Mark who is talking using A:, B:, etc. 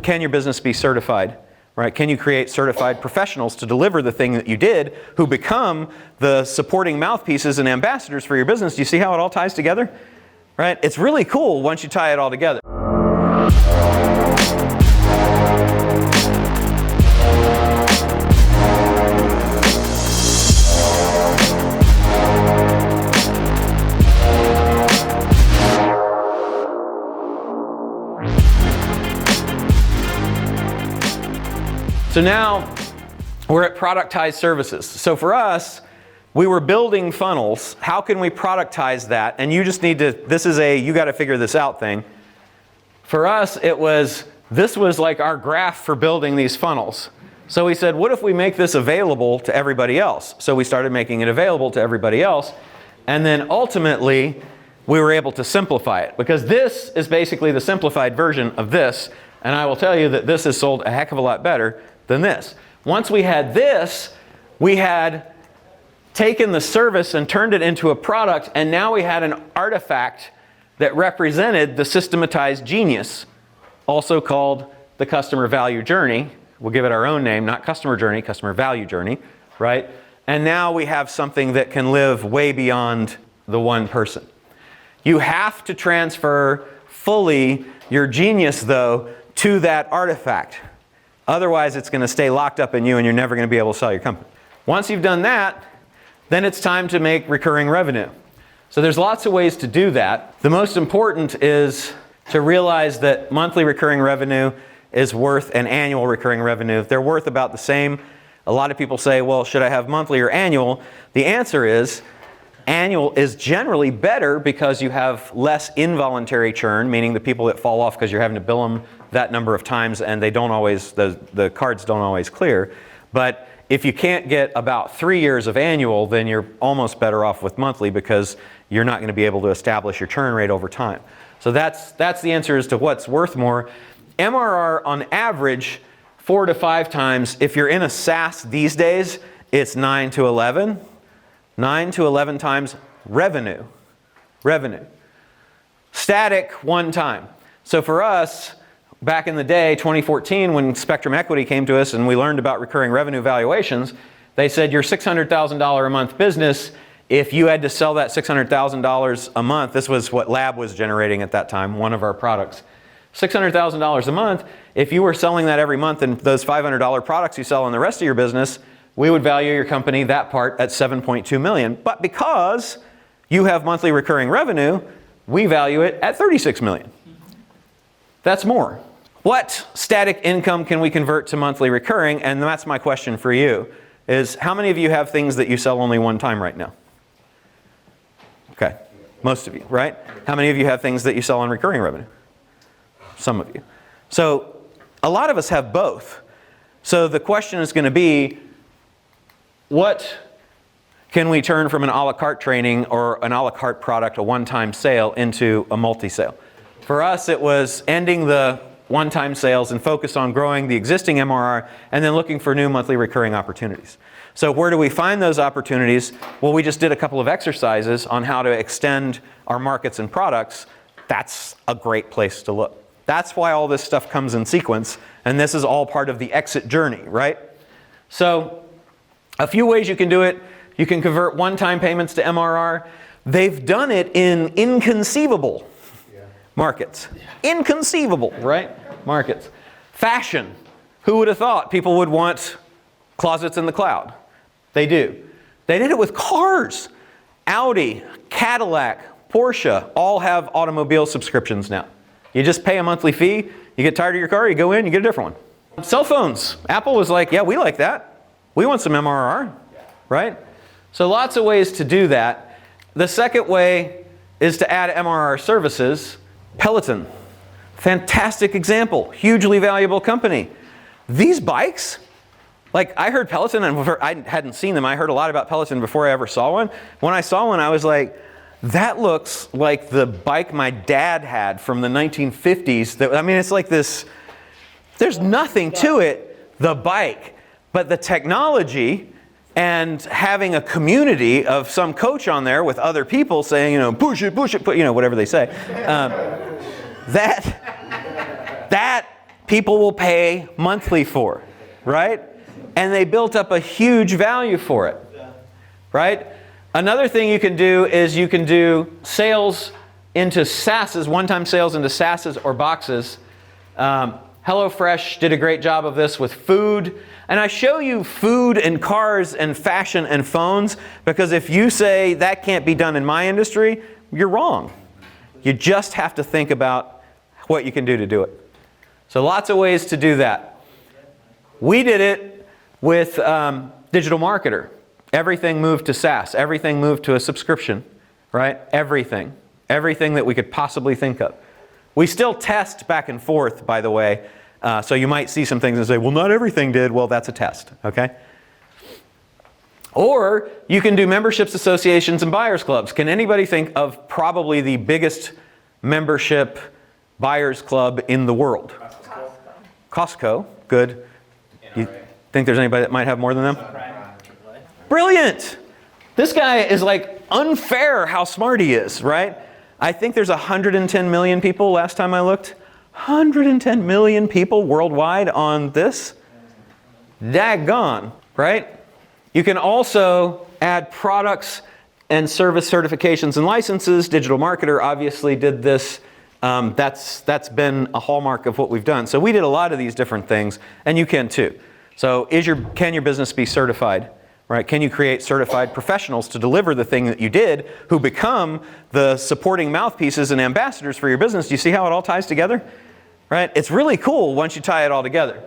A: can your business be certified? Right? Can you create certified professionals to deliver the thing that you did, who become the supporting mouthpieces and ambassadors for your business? Do you see how it all ties together? Right? It's really cool once you tie it all together. So now we're at productized services. So for us, we were building funnels. How can we productize that? And you just need to, this is a you got to figure this out thing. For us, this was like our graph for building these funnels. So we said, what if we make this available to everybody else? So we started making it available to everybody else. And then ultimately, we were able to simplify it, because this is basically the simplified version of this. And I will tell you that this is sold a heck of a lot better than this. Once we had this, we had taken the service and turned it into a product, and now we had an artifact that represented the systematized genius, also called the customer value journey. We'll give it our own name, not customer journey, customer value journey, right? And now we have something that can live way beyond the one person. You have to transfer fully your genius, though, to that artifact. Otherwise, it's going to stay locked up in you and you're never going to be able to sell your company. Once you've done that, then it's time to make recurring revenue. So there's lots of ways to do that. The most important is to realize that monthly recurring revenue is worth an annual recurring revenue. They're worth about the same. A lot of people say, well, should I have monthly or annual? The answer is annual is generally better because you have less involuntary churn, meaning the people that fall off because you're having to bill them that number of times and they don't always, the cards don't always clear. But if you can't get about 3 years of annual, then you're almost better off with monthly, because you're not going to be able to establish your churn rate over time. So that's the answer as to what's worth more. MRR on average 4 to 5 times. If you're in a SaaS these days, it's 9 to 11. 9 to 11 times revenue. Static 1 time. So for us, back in the day, 2014, when Spectrum Equity came to us and we learned about recurring revenue valuations, they said your $600,000 a month business, if you had to sell that $600,000 a month, this was what Lab was generating at that time, one of our products. $600,000 a month, if you were selling that every month and those $500 products you sell in the rest of your business, we would value your company, that part, at $7.2 million. But because you have monthly recurring revenue, we value it at $36 million. That's more. What static income can we convert to monthly recurring? And that's my question for you, is how many of you have things that you sell only one time right now? Okay, most of you, right? How many of you have things that you sell on recurring revenue? Some of you. So a lot of us have both. So the question is going to be, what can we turn from an a la carte training or an a la carte product, a one-time sale, into a multi-sale? For us, it was ending the one-time sales and focus on growing the existing MRR and then looking for new monthly recurring opportunities. So where do we find those opportunities? Well, we just did a couple of exercises on how to extend our markets and products. That's a great place to look. That's why all this stuff comes in sequence, and this is all part of the exit journey, right? So a few ways you can do it. You can convert one-time payments to MRR. They've done it in inconceivable markets. Inconceivable, right? Markets. Fashion. Who would have thought people would want closets in the cloud? They do. They did it with cars. Audi, Cadillac, Porsche all have automobile subscriptions now. You just pay a monthly fee, you get tired of your car, you go in, you get a different one. Cell phones. Apple was like, yeah, we like that. We want some MRR, right? So lots of ways to do that. The second way is to add MRR services. Peloton, fantastic example, hugely valuable company. These bikes, like I heard Peloton, and I hadn't seen them. I heard a lot about Peloton before I ever saw one. When I saw one, I was like, that looks like the bike my dad had from the 1950s. I mean, it's like this, there's nothing to it, the bike, but the technology and having a community of some coach on there with other people saying, you know, push it, whatever they say. That people will pay monthly for, right? And they built up a huge value for it, right? Another thing you can do is you can do sales into SaaSes, one-time sales into SaaSes or boxes. HelloFresh did a great job of this with food. And I show you food and cars and fashion and phones because if you say that can't be done in my industry, you're wrong. You just have to think about what you can do to do it. So lots of ways to do that. We did it with Digital Marketer. Everything moved to SaaS. Everything moved to a subscription, right? Everything. Everything that we could possibly think of. We still test back and forth, by the way. So you might see some things and say, well, not everything did. Well, that's a test, okay? Or you can do memberships, associations, and buyers clubs. Can anybody think of probably the biggest membership buyers club in the world? Costco. Good. You think there's anybody that might have more than them? Brilliant! This guy is like unfair how smart he is, right? I think there's 110 million people last time I looked. 110 million people worldwide on this? Daggone, right? You can also add products and service certifications and licenses. Digital Marketer obviously did this. That's been a hallmark of what we've done. So we did a lot of these different things, and you can too. So can your business be certified? Right? Can you create certified professionals to deliver the thing that you did who become the supporting mouthpieces and ambassadors for your business? Do you see how it all ties together? Right? It's really cool once you tie it all together.